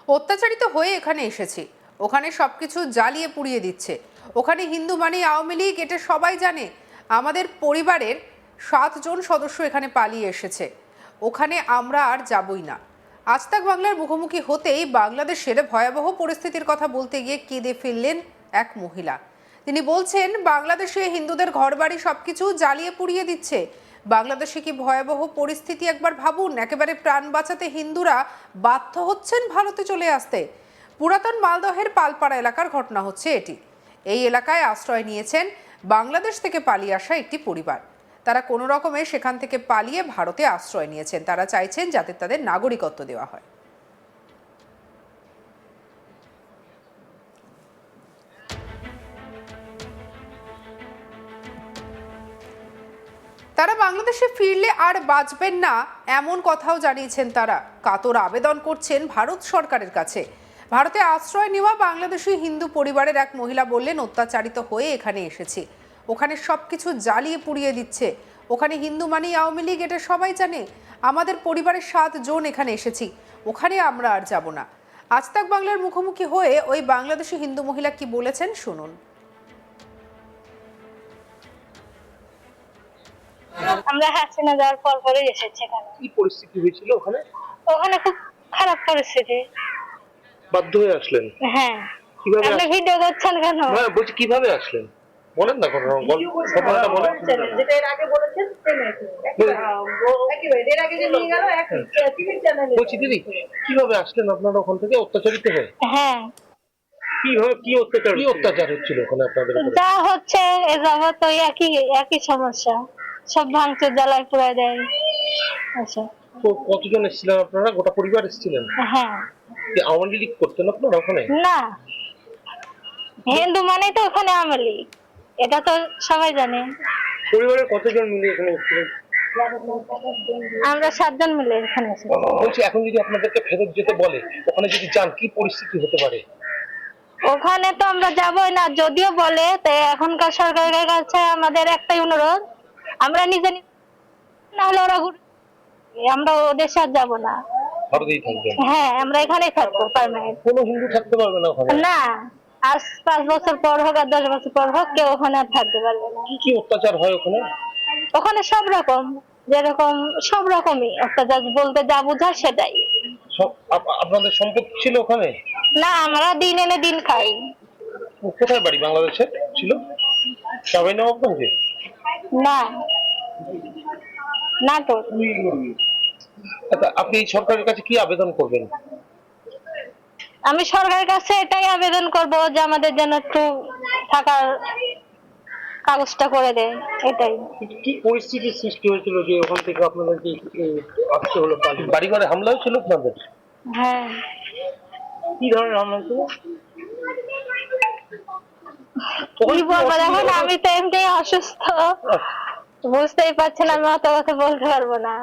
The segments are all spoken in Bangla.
অত্যাচারিত হয়ে এখানে এসেছি, ওখানে সবকিছু জ্বালিয়ে পুড়িয়ে দিচ্ছে। ওখানে হিন্দু মানে আওয়ামী লীগ, এটা সবাই জানে। আমাদের পরিবারের 7 জন সদস্য এখানে পালিয়ে এসেছে, ওখানে আমরা আর যাবই না। আজ তাক বাংলার মুখোমুখি হতেই বাংলাদেশের ভয়াবহ পরিস্থিতির কথা বলতে গিয়ে কেঁদে ফেললেন এক মহিলা। তিনি বলছেন, বাংলাদেশে হিন্দুদের ঘরবাড়ি সবকিছু জ্বালিয়ে পুড়িয়ে দিচ্ছে। বাংলাদেশে কি ভয়াবহ পরিস্থিতি একবার ভাবুন। একেবারে প্রাণ বাঁচাতে হিন্দুরা বাধ্য হচ্ছেন ভারতে চলে আসতে। পুরাতন মালদহের পালপাড়া এলাকার ঘটনা হচ্ছে এটি। এই এলাকায় আশ্রয় নিয়েছেন বাংলাদেশ থেকে পালিয়ে আসা একটি পরিবার। তারা কোনো রকমে সেখান থেকে পালিয়ে ভারতে আশ্রয় নিয়েছেন। তারা চাইছেন যাতে তাদের নাগরিকত্ব দেওয়া হয়। তারা বাংলাদেশে ফিরলে আর বাঁচবেন না, এমন কথাও জানিয়েছেন তারা। কাতর আবেদন করছেন ভারত সরকারের কাছে। ভারতে আশ্রয় নেওয়া বাংলাদেশি হিন্দু পরিবারের এক মহিলা বললেন, অত্যাচারিত হয়ে এখানে এসেছি, ওখানে সবকিছু জ্বালিয়ে পুড়িয়ে দিচ্ছে। ওখানে হিন্দু মানে আওয়ামী লীগ, এটা সবাই জানে। আমাদের পরিবারের 7 জন এখানে এসেছি, ওখানে আমরা আর যাব না। আজ তাক বাংলার মুখোমুখি হয়ে ওই বাংলাদেশি হিন্দু মহিলা কি বলেছেন শুনুন। আমরা হাসিনা যাওয়ার পর পরে এসেছি এখানে। কি পরিস্থিতি হয়েছিল ওখানে? ওখানে খুব খারাপ পরিস্থিতি। বাধ্য হয়ে আসলেন? হ্যাঁ। কিভাবে আপনি ভিডিও করছেন কেন? হ্যাঁ বলছি, কিভাবে আসলেন বলেন না, ঘটনাটা বলেন। যেটা এর আগে বলেছেন এর আগে যে নিয়ে গেল টিভি চ্যানেলে। বলছি দিদি, কিভাবে আসলেন আপনারা ওখান থেকে অত্যাচারিত হয়ে? হ্যাঁ। কিভাবে কি অত্যাচার হচ্ছিল ওখানে আপনাদের উপরে? যা হচ্ছে এ যাবত ওই একই সমস্যা, সব ভাঙচুর জ্বালায় পুড়ায় দেয়। আচ্ছা। তো কতজন এসেছিলেন আপনারা? গোটা পরিবার এসেছিলেন? হ্যাঁ। কি আওয়ামী লীগ করতেন আপনারা ওখানে? না, হিন্দু মানে তো ওখানে আওয়ামী লীগ, এটা তো সবাই জানে। পরিবারের কতজন মিলে এখানে এসেছিলেন? আমরা 7 জন মিলে এখানে এসেছি। বলছি, এখন যদি আপনাদেরকে ফেরত যেতে বলে, ওখানে যদি যান, কি পরিস্থিতি হতে পারে? ওখানে তো আমরা যাবই না, যদিও বলে। তাই এখনকার সরকারের কাছে আমাদের একটাই অনুরোধ, আমরা নিজে না হলে ওরা আমরা ওদের সাথে যাবো না। ভারতেই থাকবেন? হ্যাঁ, আমরা এখানেই থাকবো পার্মানেন্ট। কোনো হিন্দু থাকতে পারবে না ওখানে? না, আজ 5 বছর পর হোক আর 10 বছর পর হোক, কেউ ওখানে আর থাকতে পারবে না। কি কি অত্যাচার হয় ওখানে? ওখানে সব রকম, যেরকম সব রকমই অত্যাচার বলতে যা বোঝায় সেটাই। আপনাদের সম্পত্তি ছিল ওখানে? না, আমরা দিন এনে দিন খাই। কোথায় বাড়ি বাংলাদেশে ছিল? চাঁপাইনবাবগঞ্জে? না, না তো। আচ্ছা, আপনি এই সরকারের কাছে কি আবেদন করবেন? আমি সরকারের কাছে এটাই আবেদন করব যে আমাদের যেন একটু থাকার কাগজটা করে দেয়, এটাই। কি পরিস্থিতির সৃষ্টি হয়েছিল যে ওখান থেকে আপনাদেরকে আসতে হলো? বাড়িঘরে হামলা হয়েছিল আপনাদের? হ্যাঁ। কি ধরনের হামলা হয়েছিল? কি বলবো, এখন আমি তো এমনি অসুস্থ, বুঝতেই পারছেন, আমি অত কথা বলতে পারবো না।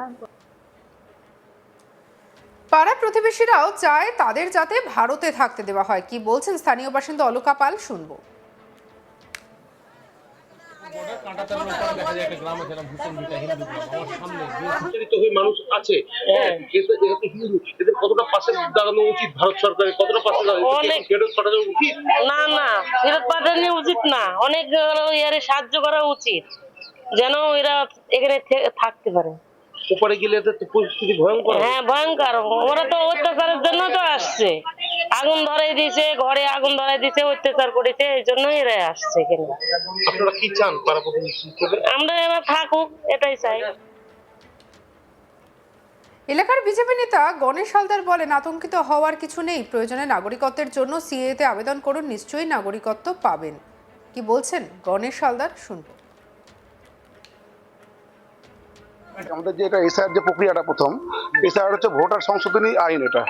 পাড়া প্রতিবেশীরাও চায় তাদের যাতে ভারতে থাকতে দেওয়া হয়। কি বলছেন স্থানীয় বাসিন্দা অলকা পাল, শুনবো। মানুষ আছে, এদের কতটা পাশে দাঁড়ানো উচিত ভারত সরকারের? কতটা পাশে ফেরত পাঠানো উচিত? না না, ফেরত পাঠানো উচিত না। অনেক সাহায্য করা উচিত, যেন এরা এখানে থাকতে পারে। ওপারে গেলে এদের তো পরিস্থিতি ভয়ঙ্কর। হ্যাঁ, ভয়ঙ্কর। ওরা তো অত্যাচারের জন্য তো আসছে, আগুন ধরাই দিয়েছে, ঘরে আগুন ধরাই দিয়েছে, অত্যাচার করেছে, এই জন্য এরা আসছে এখানে। আপনারা কি চান পাড়া প্রতিবেশী? আমরা এরা থাকুক, এটাই চাই। এলাকার বিজেপি নেতা গণেশ হালদার বলেন, আতঙ্কিত হওয়ার কিছু নেই। প্রয়োজনে নাগরিকত্বের জন্য সিএতে আবেদন করুন, নিশ্চয়ই নাগরিকত্ব পাবেন। কি বলছেন গণেশ হালদার, শুনবো। আমাদের যে এটা এসআইআর যে প্রক্রিয়াটা, প্রথম এসআইআর হচ্ছে ভোটার সংশোধনী আইন। এটা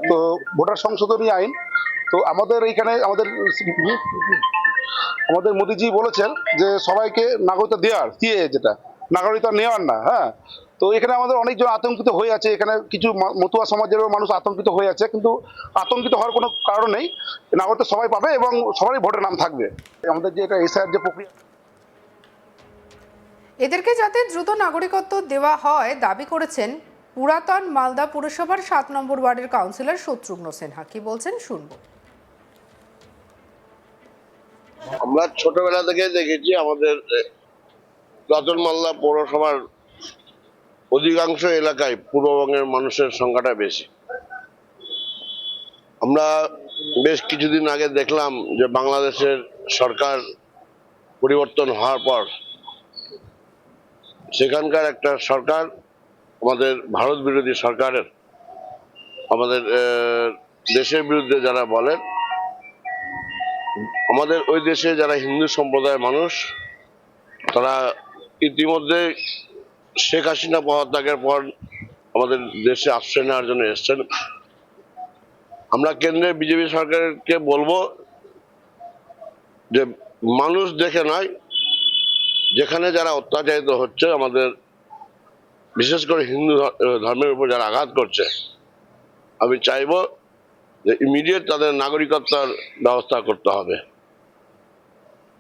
তো ভোটার সংশোধনী আইন। তো আমাদের এইখানে আমাদের মোদিজি বলেছেন যে সবাইকে নাগরিকত্ব দেওয়ার, সিএ যেটা নাগরিকত্ব নেওয়ার না। হ্যাঁ, তো এখানে আমাদের অনেকজন আতঙ্কিত হয়ে আছে। এখানে কিছু মতুয়া সমাজেরও মানুষ আতঙ্কিত হয়ে আছে, কিন্তু আতঙ্কিত হওয়ার কোনো কারণ নেই। নাগরিকত্ব সবাই পাবে এবং সবারই ভোটের নাম থাকবে। আমাদের যে এটা এসআইআর যে প্রক্রিয়া, এদেরকে যাতে দ্রুত নাগরিকত্ব দেওয়া হয় দাবি করেছেন পুরাতন মালদা পুরসভার 7 নম্বর ওয়ার্ডের কাউন্সিলর শত্রুঘ্ন সিনহা। কি বলছেন শুনবো। আমরা ছোটবেলা থেকে দেখেছি আমাদের পুরাতন মালদা পৌরসভার অধিকাংশ এলাকায় পূর্ববঙ্গের মানুষের সংখ্যাটা বেশি। আমরা বেশ কিছুদিন আগে দেখলাম যে বাংলাদেশের সরকার পরিবর্তন হওয়ার পর সেখানকার একটা সরকার আমাদের ভারত বিরোধী সরকারের আমাদের দেশের বিরুদ্ধে যারা বলেন, আমাদের ওই দেশে যারা হিন্দু সম্প্রদায়ের মানুষ তারা ইতিমধ্যে শেখ হাসিনা পদত্যাগের পর আমাদের দেশে আশ্রয় নেওয়ার জন্য এসছেন। আমরা কেন্দ্রের বিজেপি সরকারকে বলবো যে মানুষ দেখে নয়, যেখানে যারা অত্যাচারিত হচ্ছে, আমাদের বিশেষ করে হিন্দু ধর্মের উপর যারা আঘাত করছে, আমি চাইবো যে ইমিডিয়েট তাদের নাগরিকত্বের ব্যবস্থা করতে হবে।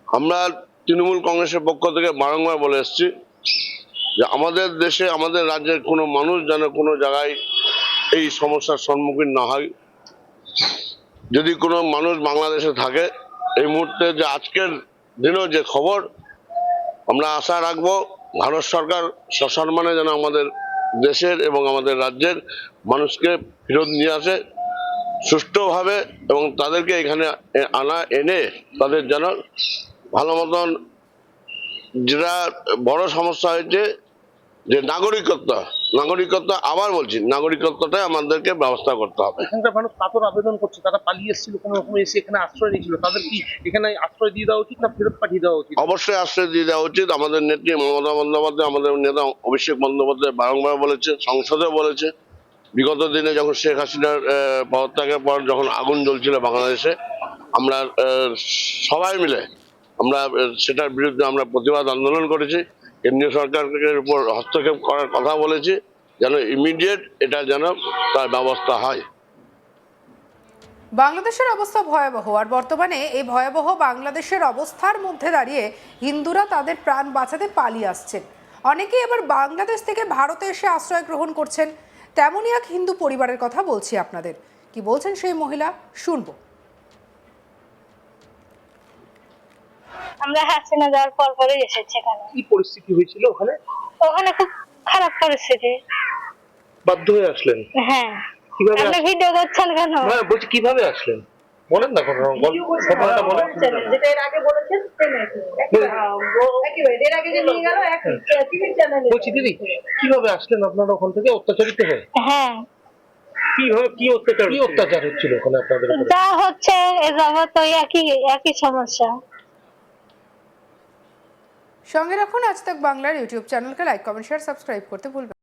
আমরা তৃণমূল কংগ্রেসের পক্ষ থেকে বারংবার বলে এসেছি যে আমাদের দেশে, আমাদের রাজ্যের কোনো মানুষ যেন কোনো জায়গায় এই সমস্যার সম্মুখীন না হয়। যদি কোনো মানুষ বাংলাদেশে থাকে, এই মুহূর্তে যে আজকের দিনেও যে খবর, আমরা আশা রাখবো ভারত সরকার সসম্মানে যেন আমাদের দেশের এবং আমাদের রাজ্যের মানুষকে ফেরত নিয়ে আসে সুষ্ঠুভাবে, এবং তাদেরকে এখানে এনে তাদের যেন ভালো মতন, যেটা বড় সমস্যা হয়েছে যে নাগরিকত্ব আবার বলছি, নাগরিকত্বটাই আমাদেরকে ব্যবস্থা করতে হবে। এখানকার মানুষ কাতর আবেদন করছে, তারা পালিয়ে এসেছিল, কোনো রকম এসে এখানে আশ্রয় নিয়েছিল, তাদের কি এখানে আশ্রয় দিয়ে দেওয়া উচিত না ফেরত পাঠিয়ে দেওয়া উচিত? অবশ্যই আশ্রয় দিয়ে দেওয়া উচিত। আমাদের নেত্রী মমতা বন্দ্যোপাধ্যায়, আমাদের নেতা অভিষেক বন্দ্যোপাধ্যায় বারংবার বলেছে, সংসদে বলেছে। বিগত দিনে যখন শেখ হাসিনার পদত্যাগের পর যখন আগুন জ্বলছিল বাংলাদেশে, আমরা সবাই মিলে আমরা সেটার বিরুদ্ধে আমরা প্রতিবাদ আন্দোলন করেছি। কেন্দ্রীয় সরকারের উপর হস্তক্ষেপ করার কথা বলেছি, যেন ইমিডিয়েট এটা যেন তার ব্যবস্থা হয়। বাংলাদেশের অবস্থা ভয়াবহ, আর বর্তমানে এই ভয়াবহ বাংলাদেশের অবস্থার মধ্যে দাঁড়িয়ে হিন্দুরা তাদের প্রাণ বাঁচাতে পালিয়ে আসছেন। অনেকেই আবার বাংলাদেশ থেকে ভারতে এসে আশ্রয় গ্রহণ করছেন। তেমনই এক হিন্দু পরিবারের কথা বলছি আপনাদের। কি বলছেন সেই মহিলা শুনবো। আমরা হাসিনা যাওয়ার পর পরে এসেছি এখানে। কি পরিস্থিতি হয়েছিল ওখানে? ওখানে খুব খারাপ পরিস্থিতি। বাধ্য হয়ে আসলেন? হ্যাঁ। কিভাবে আপনি ভিডিও করছেন কেন? বলছি কিভাবে আসলেন, বলেন না ঘটনাটা বলেন। যেটা এর আগে বলেছেন একেবারে এর আগে যে নিয়ে গেল এক টিভি চ্যানেলে। বলছি দিদি, কিভাবে আসলেন আপনারা ওখান থেকে অত্যাচারিত হয়ে? হ্যাঁ, কিভাবে কি অত্যাচার হচ্ছিল ওখানে আপনাদের উপরে? যা হচ্ছে এ যাবত একই সমস্যা। সঙ্গে রাখুন আজ তাক বাংলার ইউটিউব চ্যানেলকে লাইক, কমেন্ট, শেয়ার, সাবস্ক্রাইব করতে ভুলবেন না।